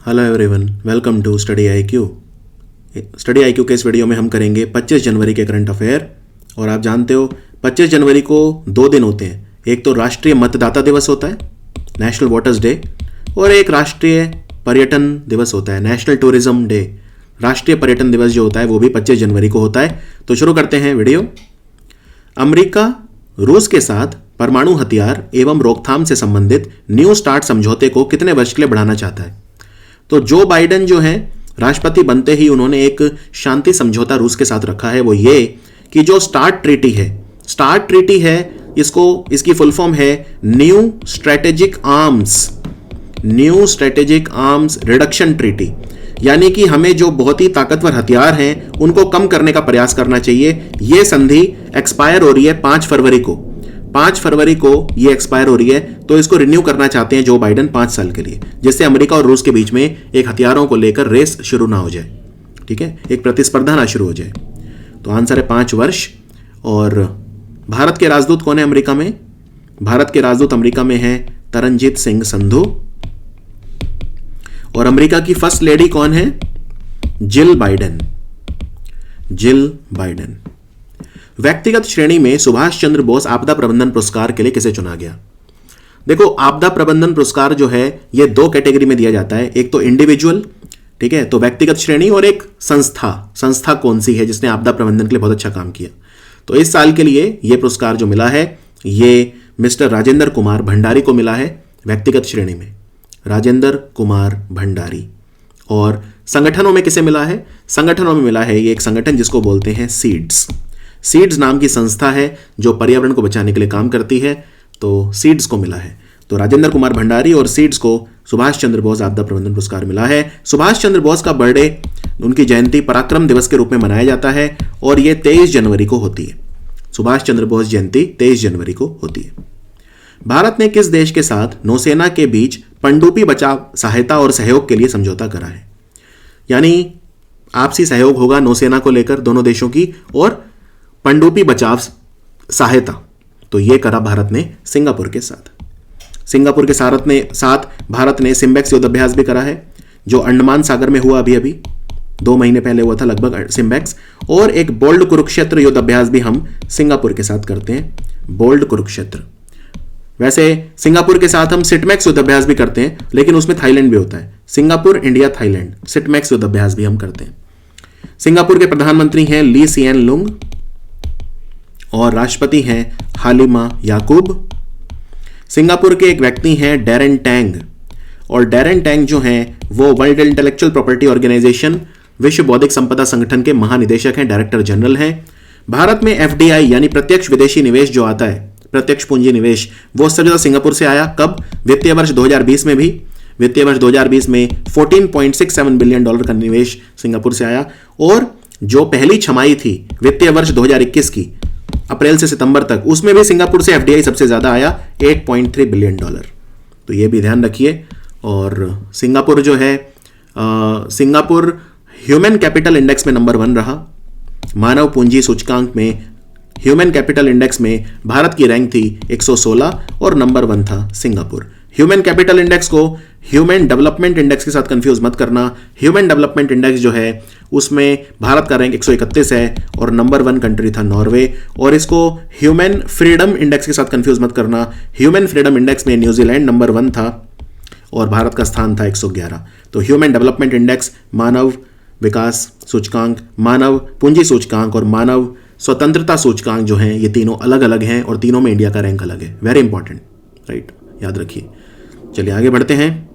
Hello everyone, welcome to Study IQ. Study IQ के इस video में हम करेंगे 25 जनवरी के करंट अफेयर। और आप जानते हो 25 जनवरी को 2 दिन होते हैं। एक तो राष्ट्रीय मतदाता दिवस होता है, नेशनल वोटर्स डे, और एक राष्ट्रीय पर्यटन दिवस होता है, नेशनल टूरिज्म डे। राष्ट्रीय पर्यटन दिवस जो होता है वो भी 25 जनवरी को होता है। तो शुरू करते हैं वीडियो। अमेरिका रूस के साथ परमाणु हथियार एवं रोकथाम से संबंधित न्यू स्टार्ट समझौते को कितने वर्ष के लिए बढ़ाना चाहता है? तो जो बाइडेन जो है राष्ट्रपति बनते ही उन्होंने एक शांति समझौता रूस के साथ रखा है। वो ये कि जो स्टार्ट ट्रीटी है, इसकी फुल फॉर्म है new strategic arms reduction treaty. यानी कि हमें जो बहुत ही ताकतवर हथियार हैं उनको कम करने का प्रयास करना चाहिए। ये संधि एक्सपायर हो रही है 5 फरवरी को ये एक्सपायर हो रही है। तो इसको रिन्यू करना चाहते हैं जो बाइडेन 5 साल के लिए, जिससे अमेरिका और रूस के बीच में एक हथियारों को लेकर रेस शुरू ना हो जाए। ठीक है, एक प्रतिस्पर्धा ना शुरू हो जाए। तो आंसर है 5 वर्ष। और भारत के राजदूत कौन है अमेरिका में? भारत के राजदूत अमेरिका में है तरनजीत सिंह संधू। और अमेरिका की फर्स्ट लेडी कौन है? Jill Biden. व्यक्तिगत श्रेणी में सुभाष चंद्र बोस आपदा प्रबंधन पुरस्कार के लिए किसे चुना गया? देखो, आपदा प्रबंधन पुरस्कार जो है ये 2 कैटेगरी में दिया जाता है। एक तो इंडिविजुअल, ठीक है, तो व्यक्तिगत श्रेणी, और एक संस्था कौन सी है जिसने आपदा प्रबंधन के लिए बहुत अच्छा काम किया। तो इस साल के लिए ये पुरस्कार जो मिला है ये मिस्टर राजेंद्र कुमार भंडारी को मिला है व्यक्तिगत श्रेणी में, राजेंद्र कुमार भंडारी। और संगठनों में किसे मिला है? संगठनों में मिला है ये एक संगठन जिसको बोलते हैं सीड्स नाम की संस्था है जो पर्यावरण को बचाने के लिए काम करती है। तो सीड्स को मिला है। तो राजेंद्र कुमार भंडारी और सीड्स को सुभाष चंद्र बोस आपदा प्रबंधन पुरस्कार मिला है। सुभाष चंद्र बोस का बर्थडे, उनकी जयंती पराक्रम दिवस के रूप में मनाया जाता है और यह 23 जनवरी को होती है। सुभाष चंद्र बोस जयंती 23 जनवरी को होती है। भारत ने किस देश के साथ नौसेना के बीच पनडुब्बी बचाव सहायता और सहयोग के लिए समझौता करा है? यानी आपसी सहयोग होगा नौसेना को लेकर दोनों देशों की, और पनडुब्बी बचाव सहायता तो यह करा भारत ने सिंगापुर के साथ। सिंगापुर के साथ भारत ने सिम्बेक्स युद्ध अभ्यास भी करा है जो अंडमान सागर में हुआ अभी 2 महीने पहले हुआ था लगभग सिम्बेक्स। और एक बोल्ड कुरुक्षेत्र युद्ध अभ्यास भी हम सिंगापुर के साथ करते हैं, बोल्ड कुरुक्षेत्र। वैसे सिंगापुर के साथ हम सिटमैक्स युद्ध अभ्यास भी करते हैं, लेकिन उसमें थाईलैंड भी होता है। सिंगापुर, इंडिया, थाईलैंड, सिटमैक्स युद्ध अभ्यास भी हम करते हैं। सिंगापुर के प्रधानमंत्री हैं ली सिएन लुंग और राष्ट्रपति हैं हालिमा याकूब। सिंगापुर के एक व्यक्ति हैं डैरेन टैंग, और डैरेन टैंग जो हैं वो वर्ल्ड इंटेलेक्चुअल प्रॉपर्टी ऑर्गेनाइजेशन, विश्व बौद्धिक संपदा संगठन के महानिदेशक हैं, डायरेक्टर जनरल हैं। भारत में एफडीआई यानी प्रत्यक्ष विदेशी निवेश जो आता है, प्रत्यक्ष पूंजी निवेश, वो सबसे ज्यादा सिंगापुर से आया। कब? वित्तीय वर्ष 2020 में भी। वित्तीय वर्ष 2020 में $14.67 बिलियन का निवेश सिंगापुर से आया। और जो पहली छमाही थी वित्तीय वर्ष 2021 की, अप्रैल से सितंबर तक, उसमें भी सिंगापुर से एफडीआई सबसे ज्यादा आया, $8.3 बिलियन। तो ये भी ध्यान रखिए। और सिंगापुर जो है, सिंगापुर ह्यूमन कैपिटल इंडेक्स में नंबर 1 रहा। मानव पूंजी सूचकांक में, ह्यूमन कैपिटल इंडेक्स में भारत की रैंक थी 116 और नंबर 1 था सिंगापुर। ह्यूमन कैपिटल इंडेक्स को ह्यूमन डेवलपमेंट इंडेक्स के साथ कंफ्यूज मत करना। ह्यूमन डेवलपमेंट इंडेक्स जो है उसमें भारत का रैंक 131 है और नंबर 1 कंट्री था नॉर्वे। और इसको ह्यूमन फ्रीडम इंडेक्स के साथ कंफ्यूज मत करना। ह्यूमन फ्रीडम इंडेक्स में न्यूजीलैंड नंबर 1 था और भारत का स्थान था 111। तो ह्यूमन डेवलपमेंट इंडेक्स, मानव विकास सूचकांक, मानव पूंजी सूचकांक और मानव स्वतंत्रता सूचकांक जो हैं, ये तीनों अलग अलग हैं और तीनों में इंडिया का रैंक अलग है। वेरी इंपॉर्टेंट, राइट, याद रखिए। चलिए आगे बढ़ते हैं।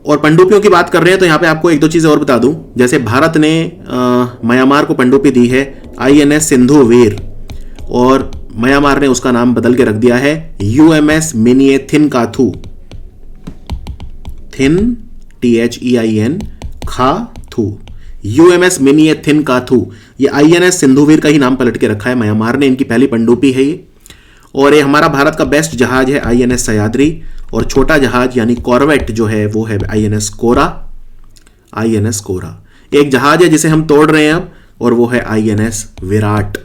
और पनडुब्बियों की बात कर रहे हैं तो यहां पे आपको 1-2 चीजें और बता दूं। जैसे भारत ने म्यांमार को पनडुब्बी दी है आईएनएस सिंधु वीर, और म्यांमार ने उसका नाम बदल के रख दिया है यूएमएस मिनिए थिनकाथू, थिन THEIN खाथू, यूएमएस मिनिए थिनकाथू। ये आईएनएस सिंधुवीर का ही नाम पलट के रखा है म्यांमार ने। इनकी पहली पनडुब्बी है ये। और ये हमारा भारत का बेस्ट जहाज है आईएनएस सह्याद्री, और छोटा जहाज यानी कॉर्वेट जो है वो है आईएनएस कोरा। एक जहाज है जिसे हम तोड़ रहे हैं अब, और वो है आईएनएस विराट।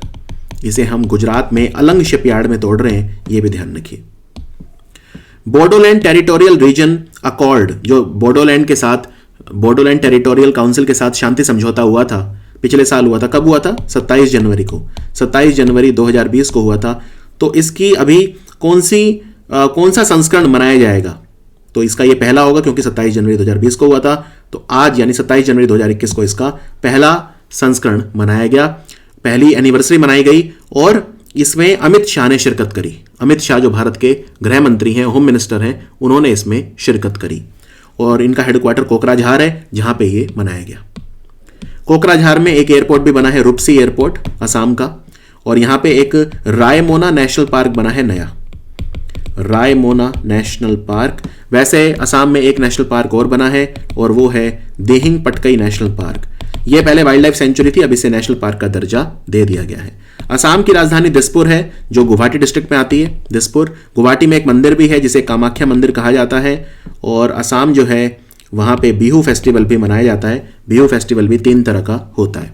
इसे हम गुजरात में अलंग शिपयार्ड में तोड़ रहे हैं, ये भी ध्यान रखिए। बोडोलैंड टेरिटोरियल रीजन अकॉर्ड, जो बोडोलैंड के साथ, बोडोलैंड टेरिटोरियल काउंसिल के साथ शांति समझौता हुआ था, पिछले साल हुआ था। कब हुआ था? 27 जनवरी को, 27 जनवरी 2020 को हुआ था। तो इसकी अभी कौन सा संस्करण मनाया जाएगा? तो इसका ये पहला होगा, क्योंकि 27 जनवरी 2020 को हुआ था। तो आज यानी 27 जनवरी 2021 को इसका पहला संस्करण मनाया गया, पहली एनिवर्सरी मनाई गई। और इसमें अमित शाह ने शिरकत करी। अमित शाह जो भारत के गृह मंत्री हैं, होम मिनिस्टर हैं, उन्होंने इसमें शिरकत करी। और इनका हेडक्वार्टर कोकराझार है, जहां पे ये मनाया गया। कोकराझार में एक एयरपोर्ट भी बना है, रूपसी एयरपोर्ट, असम का। और यहां पे एक रायमोना नेशनल पार्क बना है नया, रायमोना नेशनल पार्क। वैसे असम में एक नेशनल पार्क और बना है, और वो है देहिंग पटकई नेशनल पार्क। ये पहले वाइल्ड लाइफ सेंचुरी थी, अब इसे नेशनल पार्क का दर्जा दे दिया गया है। असम की राजधानी दिसपुर है, जो गुवाहाटी डिस्ट्रिक्ट में आती है। दिसपुर, गुवाहाटी में एक मंदिर भी है जिसे कामाख्या मंदिर कहा जाता है। और असम जो है वहाँ पे बिहू फेस्टिवल भी मनाया जाता है। बिहू फेस्टिवल भी 3 तरह का होता है।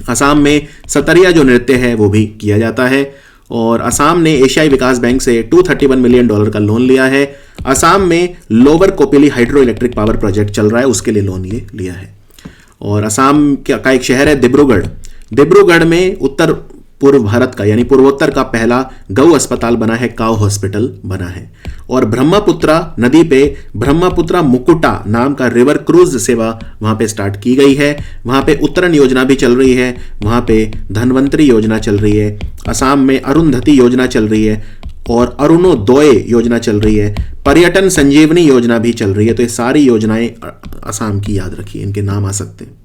असम में सतरिया जो नृत्य है वो भी किया जाता है। और असम ने एशियाई विकास बैंक से $231 मिलियन का लोन लिया है। असम में lower Kopili hydro electric power project चल रहा है, उसके लिए लोन ये लिया है। और असम का एक शहर है डिब्रूगढ़। डिब्रूगढ़ में उत्तर पूर्व भारत का यानी पूर्वोत्तर का पहला गौ अस्पताल बना है, काउ हॉस्पिटल बना है। और ब्रह्मपुत्रा नदी पे ब्रह्मपुत्रा मुकुटा नाम का रिवर क्रूज सेवा वहां पे स्टार्ट की गई है। वहां पे उत्तरण योजना भी चल रही है, वहां पे धनवंतरी योजना चल रही है, असम में अरुंधति योजना चल रही है, और अरुणोदय योजना चल रही है, पर्यटन संजीवनी योजना भी चल रही है। तो ये सारी योजनाएं असम की याद रखिए, इनके नाम आ सकते हैं।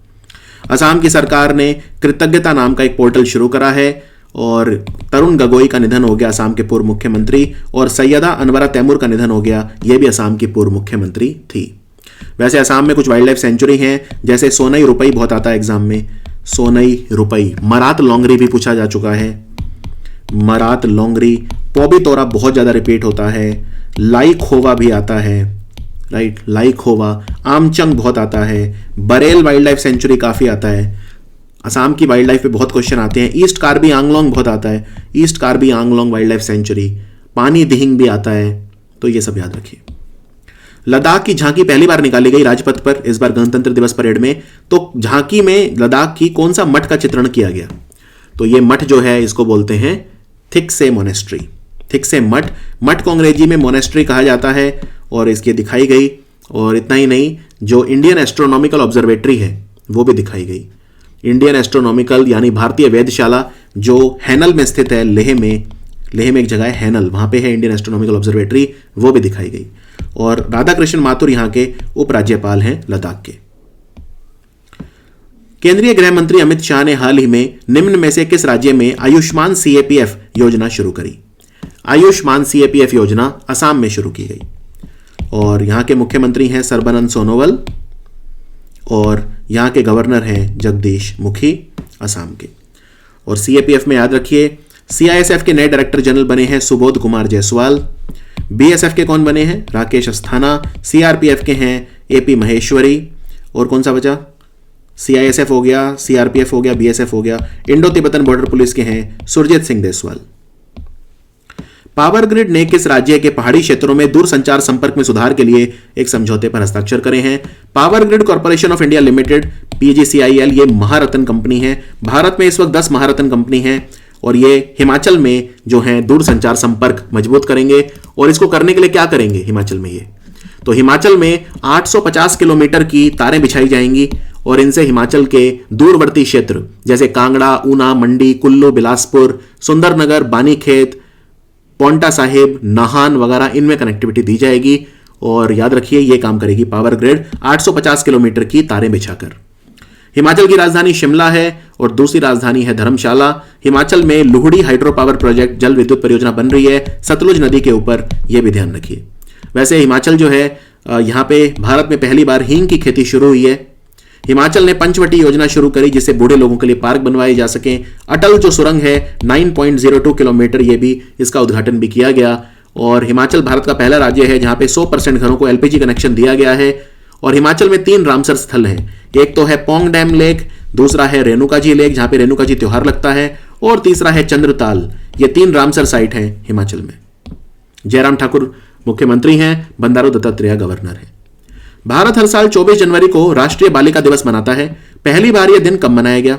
असम की सरकार ने कृतज्ञता नाम का एक पोर्टल शुरू करा है। और तरुण गगोई का निधन हो गया, असम के पूर्व मुख्यमंत्री। और सैयदा अनवरा तैमूर का निधन हो गया, ये भी असम की पूर्व मुख्यमंत्री थी। वैसे असम में कुछ वाइल्ड लाइफ सेंचुरी हैं, जैसे सोनई रुपई बहुत आता है एग्जाम में, सोनई रुपई। मरात लोंगरी भी पूछा जा चुका है, मरात लोंगरी। पौबी तोरा बहुत ज़्यादा रिपीट होता है। लाई खोवा भी आता है, राइट, लाई खोवा। आमचंग बहुत आता है। बरेल वाइल्ड लाइफ सेंचुरी काफ़ी आता है। असम की वाइल्ड लाइफ पे बहुत क्वेश्चन आते हैं। ईस्ट कार्बी आंगलोंग बहुत आता है, east Karbi Anglong wild life sanctuary. पानी दिहिंग भी आता है, तो ये सब याद रखिए। लद्दाख की झांकी पहली बार निकाली गई राजपथ पर इस बार गणतंत्र दिवस परेड में। तो झांकी में लद्दाख की कौन सा मठ का चित्रण किया गया? तो ये मठ जो है इसको बोलते हैं थिकसे मोनेस्ट्री। थिकसे मठ, मठ को अंग्रेजी में मोनेस्ट्री कहा जाता है। और इसकी दिखाई गई। और इतना ही नहीं, जो इंडियन एस्ट्रोनॉमिकल ऑब्जर्वेटरी है वो भी दिखाई गई। इंडियन एस्ट्रोनॉमिकल यानी भारतीय वेधशाला जो हैनल में स्थित है, लेह में एक जगह है हैनल, वहां पे है इंडियन एस्ट्रोनॉमिकल ऑब्जर्वेटरी, वो भी दिखाई गई। और राधाकृष्ण माथुर यहाँ के उपराज्यपाल हैं लद्दाख के। केंद्रीय गृह मंत्री अमित शाह ने हाल ही में निम्न में से किस राज्य में आयुष्मान सीएपीएफ योजना शुरू करी? आयुष्मान सीएपीएफ योजना असम में शुरू की गई। और यहाँ के मुख्यमंत्री हैं सर्बानंद सोनोवाल, और यहाँ के गवर्नर हैं जगदीश मुखी असम के। और सीएपीएफ में याद रखिए, सीआईएसएफ के नए डायरेक्टर जनरल बने हैं सुबोध कुमार जायसवाल। बीएसएफ के कौन बने हैं? राकेश अस्थाना। सीआरपीएफ के हैं एपी महेश्वरी। और कौन सा बचा? सीआईएसएफ हो गया, सीआरपीएफ हो गया, बीएसएफ हो गया। इंडो तिब्बतन बॉर्डर पुलिस के हैं सुरजीत सिंह देसवाल। पावर ग्रिड ने किस राज्य के पहाड़ी क्षेत्रों में दूरसंचार संपर्क में सुधार के लिए एक समझौते पर हस्ताक्षर करे हैं? Power grid corporation of India limited, PGCIL, ये महारत्न कंपनी है। भारत में इस वक्त 10 महारत्न कंपनी है। और ये हिमाचल में जो है दूरसंचार संपर्क मजबूत करेंगे। और इसको करने के लिए क्या करेंगे हिमाचल में? ये तो हिमाचल में 850 किलोमीटर की तारें बिछाई जाएंगी। और इनसे हिमाचल के दूरवर्ती क्षेत्र जैसे कांगड़ा, ऊना, मंडी, कुल्लू, बिलासपुर, सुंदरनगर, बानीखेत, पोंटा साहिब, नाहन वगैरह, इनमें कनेक्टिविटी दी जाएगी। और याद रखिए ये काम करेगी पावर ग्रिड 850 किलोमीटर की तारें बिछाकर। हिमाचल की राजधानी शिमला है और दूसरी राजधानी है धर्मशाला। हिमाचल में लुहड़ी हाइड्रो पावर प्रोजेक्ट जल विद्युत परियोजना बन रही है सतलुज नदी के ऊपर, यह भी ध्यान रखिए। वैसे हिमाचल जो है यहाँ पे भारत में पहली बार हींग की खेती शुरू हुई है। हिमाचल ने पंचवटी योजना शुरू करी जिससे बूढ़े लोगों के लिए पार्क बनवाए जा सकें। अटल जो सुरंग है 9.02 किलोमीटर, ये भी इसका उद्घाटन भी किया गया। और हिमाचल भारत का पहला राज्य है जहां पे 100% घरों को एलपीजी कनेक्शन दिया गया है। और हिमाचल में 3 रामसर स्थल हैं, एक तो है पोंग डैम लेक, दूसरा है रेणुका जी लेक जहां पे रेणुका जी त्योहार लगता है, और तीसरा है चंद्रताल। ये 3 रामसर साइट हैं हिमाचल में। जयराम ठाकुर मुख्यमंत्री हैं, बंडारू दत्तात्रेय गवर्नर है। भारत हर साल 24 जनवरी को राष्ट्रीय बालिका दिवस मनाता है। पहली बार यह दिन कब मनाया गया?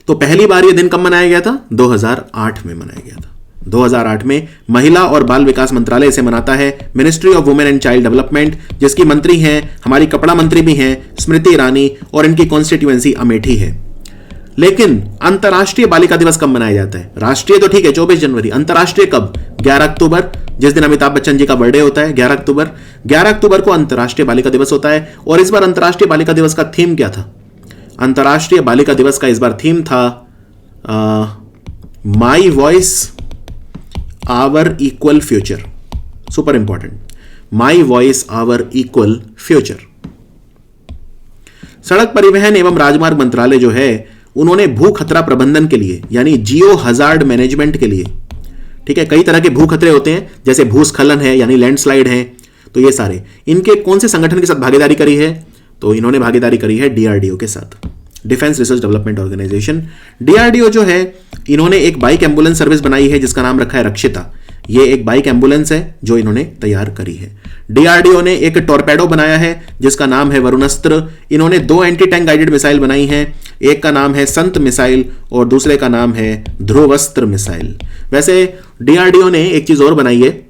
तो पहली बार यह दिन कब मनाया गया था? 2008 में मनाया गया था। 2008 में महिला और बाल विकास मंत्रालय इसे मनाता है। Ministry of women and child development, जिसकी मंत्री हैं, हमारी कपड़ा मंत्री भी हैं स्मृति ईरानी, और इनकी कॉन्स्टिट्यूएंसी अमेठी है। लेकिन अंतर्राष्ट्रीय बालिका दिवस कब मनाया जाता है? राष्ट्रीय तो ठीक है 24 जनवरी, अंतर्राष्ट्रीय कब? 11 अक्टूबर, जिस दिन अमिताभ बच्चन जी का बर्थडे होता है, 11 अक्टूबर। 11 अक्टूबर को अंतर्राष्ट्रीय बालिका दिवस होता है। और इस बार अंतर्राष्ट्रीय बालिका दिवस का थीम क्या था? अंतर्राष्ट्रीय बालिका दिवस का इस बार थीम था my voice our equal future. Super important, my voice our equal future. सड़क परिवहन एवं राजमार्ग मंत्रालय जो है, उन्होंने भू खतरा प्रबंधन के लिए, यानी जियो हजार्ड मैनेजमेंट के लिए, ठीक है, कई तरह के भू खतरे होते हैं, जैसे भूस्खलन है यानी लैंडस्लाइड है, तो ये सारे इनके कौन से संगठन के साथ भागीदारी करी है? तो इन्होंने भागीदारी करी है डीआरडीओ के साथ, defence research development organisation. DRDO जो है, इन्होंने एक बाइक एम्बुलेंस सर्विस बनाई है जिसका नाम रखा है रक्षिता। ये एक बाइक एम्बुलेंस है जो इन्होंने तैयार करी है। डीआरडीओ ने एक टॉर्पेडो बनाया है जिसका नाम है वरुणास्त्र। इन्होंने 2 एंटी टैंक गाइडेड मिसाइल बनाई हैं, एक का नाम है संत मिसाइल और दूसरे का नाम है ध्रुवस्त्र मिसाइल। वैसे डीआरडीओ ने एक चीज और बनाई है,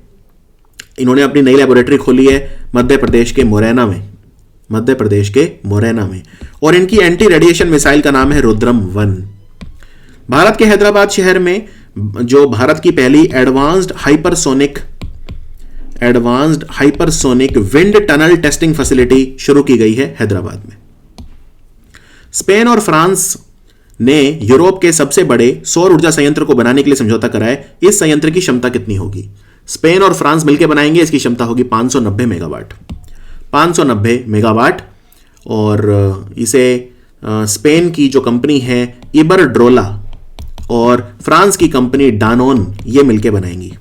इन्होंने अपनी नई लेबोरेटरी खोली है मध्य प्रदेश के मोरैना में, और इनकी एंटी रेडिएशन मिसाइल का नाम है रुद्रम 1। भारत के हैदराबाद शहर में जो भारत की पहली advanced hypersonic wind tunnel testing facility शुरू की गई है हैदराबाद में। स्पेन और फ्रांस ने यूरोप के सबसे बड़े सौर ऊर्जा संयंत्र को बनाने के लिए समझौता करा है। इस संयंत्र की क्षमता कितनी होगी? स्पेन और फ्रांस मिलकर बनाएंगे, इसकी क्षमता होगी 590 मेगावाट। 590 मेगावाट। और इसे स्पेन की जो कंपनी है इबरड्रोला और फ्रांस की कंपनी डानोन ये मिलकर बनाएंगी।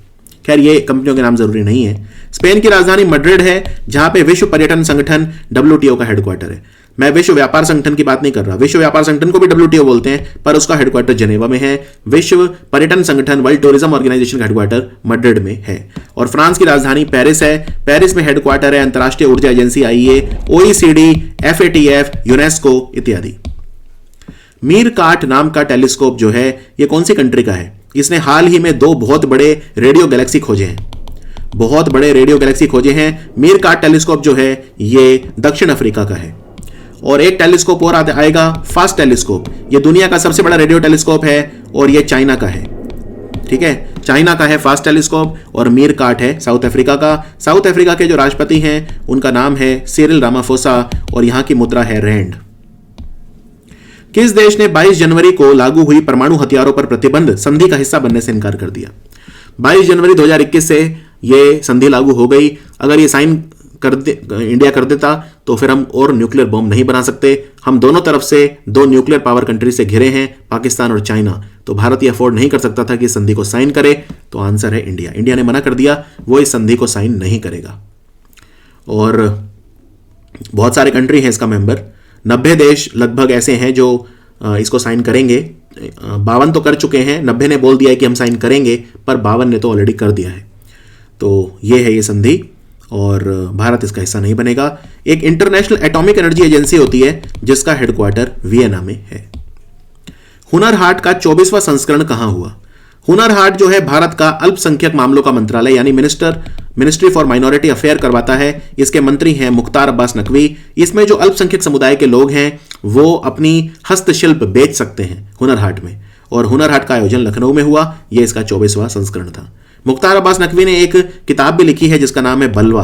खैर ये कंपनियों के नाम जरूरी नहीं है। स्पेन की राजधानी मैड्रिड है जहां पे विश्व पर्यटन संगठन WTO का हेडक्वार्टर है। मैं विश्व व्यापार संगठन की बात नहीं कर रहा, विश्व व्यापार संगठन को भी WTO बोलते हैं पर उसका हेडक्वार्टर जेनेवा में है। विश्व पर्यटन संगठन वर्ल्ड टूरिज्म ऑर्गेनाइजेशन का हेडक्वार्टर मैड्रिड में है। और फ्रांस की राजधानी पेरिस है, पेरिस में हेडक्वार्टर है अंतर्राष्ट्रीय ऊर्जा agency IEA, OECD, FATF, UNESCO इत्यादि। मीरकाट नाम का टेलीस्कोप जो है ये कौन सी कंट्री का है? इसने हाल ही में 2 बहुत बड़े रेडियो गैलेक्सी खोजे हैं। मीरकाट टेलीस्कोप जो है ये दक्षिण अफ्रीका का है। और एक टेलीस्कोप और आएगा, फास्ट टेलीस्कोप। ये दुनिया का सबसे बड़ा रेडियो टेलीस्कोप है और ये चाइना का है। ठीक है, चाइना का है फास्ट टेलीस्कोप और मीरकाट है साउथ अफ्रीका का। साउथ अफ्रीका के जो राष्ट्रपति हैं उनका नाम है सिरिल रामाफोसा और यहां की मुद्रा है रैंड। किस देश ने 22 जनवरी को लागू हुई परमाणु हथियारों पर प्रतिबंध संधि का हिस्सा बनने से इनकार कर दिया? 22 जनवरी 2021 से ये संधि लागू हो गई। अगर ये साइन इंडिया कर देता तो फिर हम और न्यूक्लियर बॉम्ब नहीं बना सकते। हम दोनों तरफ से 2 न्यूक्लियर पावर कंट्री से घिरे हैं, पाकिस्तान और चाइना। तो भारत ये अफोर्ड नहीं कर सकता था कि इस संधि को साइन करे, तो आंसर है इंडिया। इंडिया ने मना कर दिया, वो इस संधि को साइन नहीं करेगा। और बहुत सारे कंट्री हैं इसका मेंबर, 90 देश लगभग ऐसे हैं जो इसको साइन करेंगे। 52 तो कर चुके हैं, 90 ने बोल दिया है कि हम साइन करेंगे, पर 52 ने तो ऑलरेडी कर दिया है। तो ये है ये संधि और भारत इसका हिस्सा नहीं बनेगा। एक इंटरनेशनल एटॉमिक एनर्जी एजेंसी होती है जिसका हेडक्वार्टर वियना में है। हुनर हाट का 24वां संस्करण कहां हुआ? हुनर हाट जो है भारत का अल्पसंख्यक मामलों का मंत्रालय यानी मिनिस्ट्री फॉर माइनॉरिटी अफेयर करवाता है। इसके मंत्री हैं मुख्तार अब्बास नकवी। इसमें जो अल्पसंख्यक समुदाय के लोग हैं वो अपनी हस्तशिल्प बेच सकते हैं हुनर हाट में, और हुनर हाट का आयोजन लखनऊ में हुआ। यह इसका 24वां संस्करण था। मुख्तार अब्बास नकवी ने एक किताब भी लिखी है जिसका नाम है बलवा।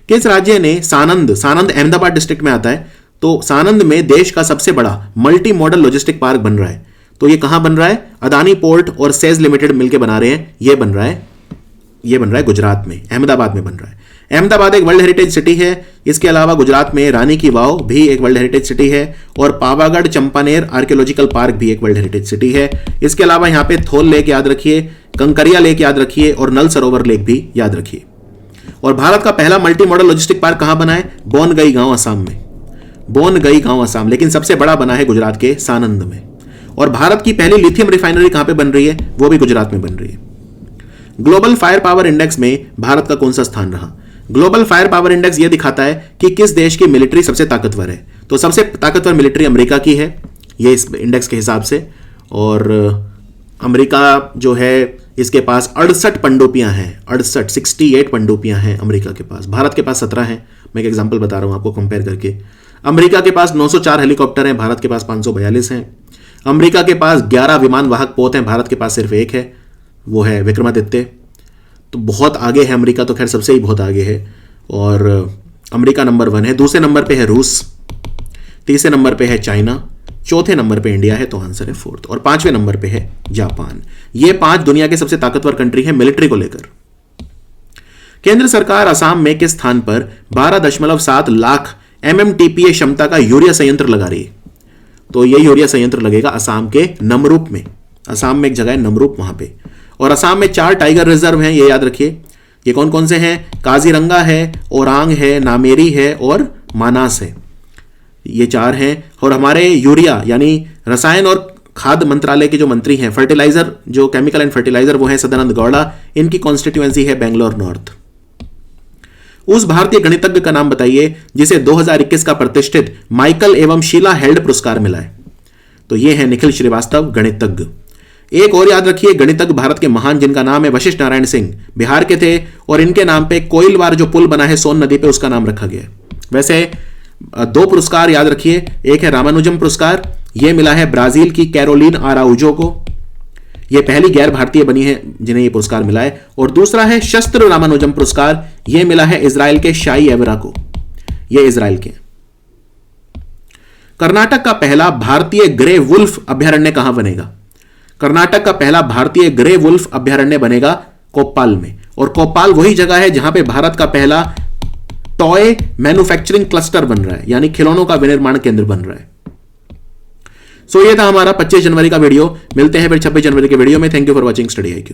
किस राज्य ने सानंद अहमदाबाद डिस्ट्रिक्ट में आता है, तो सानंद में देश का सबसे बड़ा मल्टी मॉडल लॉजिस्टिक पार्क बन रहा है। तो ये कहां बन रहा है? अदानी पोर्ट और सेज लिमिटेड मिलकर बना रहे हैं। ये बन रहा है गुजरात में, अहमदाबाद में बन रहा है। अहमदाबाद एक वर्ल्ड हेरिटेज सिटी है। इसके अलावा गुजरात में रानी की वाव भी एक वर्ल्ड हेरिटेज सिटी है और पावागढ़ चंपानेर आर्कियोलॉजिकल पार्क भी एक वर्ल्ड हेरिटेज सिटी है। इसके अलावा यहाँ पे थोल लेक याद रखिए, कंकरिया लेक याद रखिए और नल सरोवर लेक भी याद रखिए। और भारत का पहला मल्टी मॉडल लॉजिस्टिक पार्क कहां बना है? बोनगई गांव असम में, बोनगई गांव असम, लेकिन सबसे बड़ा बना है गुजरात के सानंद में। और भारत की पहली लिथियम रिफाइनरी कहां पे बन रही है? वो भी गुजरात में बन रही है। ग्लोबल फायर पावर इंडेक्स में भारत का कौन सा स्थान रहा? ग्लोबल फायर पावर इंडेक्स यह दिखाता है कि किस देश की मिलिट्री सबसे ताकतवर है। तो सबसे ताकतवर मिलिट्री अमेरिका की है ये इस इंडेक्स के हिसाब से, और अमेरिका जो है इसके पास 68 पनडुब्बियां हैं, 68 पनडुब्बियां हैं अमेरिका के पास। भारत के पास 17 हैं। मैं एक एग्जांपल बता रहा हूं आपको कंपेयर करके। अमेरिका के पास 904 हेलीकॉप्टर हैं, भारत के पास 542 हैं। अमेरिका के पास 11 विमान वाहक पोत हैं, भारत के पास सिर्फ एक है, वो है विक्रमादित्य। तो बहुत आगे है अमेरिका, तो खैर सबसे ही बहुत आगे है। और अमेरिका नंबर 1 है, दूसरे नंबर पे है रूस, तीसरे नंबर पे है चाइना, चौथे नंबर पे इंडिया है, तो आंसर है 4th, और 5वें नंबर पे है जापान। ये 5 दुनिया के सबसे ताकतवर कंट्री है मिलिट्री को लेकर। केंद्र सरकार असम में किस स्थान पर 12.7 लाख MMTPA क्षमता का यूरिया संयंत्र लगा रही है? तो यह यूरिया संयंत्र लगेगा असम के नमरूप में। असम में एक जगह है नमरूप, वहां पे। और असम में 4 टाइगर रिजर्व हैं, ये याद रखिए। ये कौन कौन से हैं? काजीरंगा है, ओरांग है, नामेरी है और मानास है। ये 4 हैं। और हमारे यूरिया यानी रसायन और खाद्य मंत्रालय के जो मंत्री हैं, फर्टिलाइजर, जो केमिकल एंड फर्टिलाइजर, वो है सदानंद गौड़ा। इनकी कॉन्स्टिट्यूएंसी है बेंगलोर नॉर्थ। उस भारतीय गणितज्ञ का नाम बताइए जिसे 2021 का प्रतिष्ठित माइकल एवं शीला हेल्ड पुरस्कार मिला है। तो ये है निखिल श्रीवास्तव, गणितज्ञ। एक और याद रखिए, गणितज्ञ भारत के महान जिनका नाम है वशिष्ठ नारायण सिंह, बिहार के थे, और इनके नाम पे कोइलवार जो पुल बना है सोन नदी पे, उसका नाम रखा गया है। वैसे 2 पुरस्कार याद रखिए, एक है रामानुजम पुरस्कार, यह मिला है ब्राजील की कैरोलिन आराउजो को, यह पहली गैर भारतीय बनी है जिन्हें यह पुरस्कार मिला है। और दूसरा है शस्त्र रामानुजम पुरस्कार, यह मिला है इजराइल के शाई एवरा को, यह इजराइल के। कर्नाटक का पहला भारतीय ग्रे वुल्फ अभ्यारण्य कहां बनेगा? कर्नाटक का पहला भारतीय ग्रे वुल्फ अभ्यारण्य बनेगा कोप्पाल में। और कोप्पाल वही जगह है जहां पे भारत का पहला टॉय मैन्युफैक्चरिंग क्लस्टर बन रहा है, यानी खिलौनों का विनिर्माण केंद्र बन रहा है। सो ये था हमारा 25 जनवरी का वीडियो। मिलते हैं फिर 26 जनवरी के वीडियो में। Thank you for watching study IQ।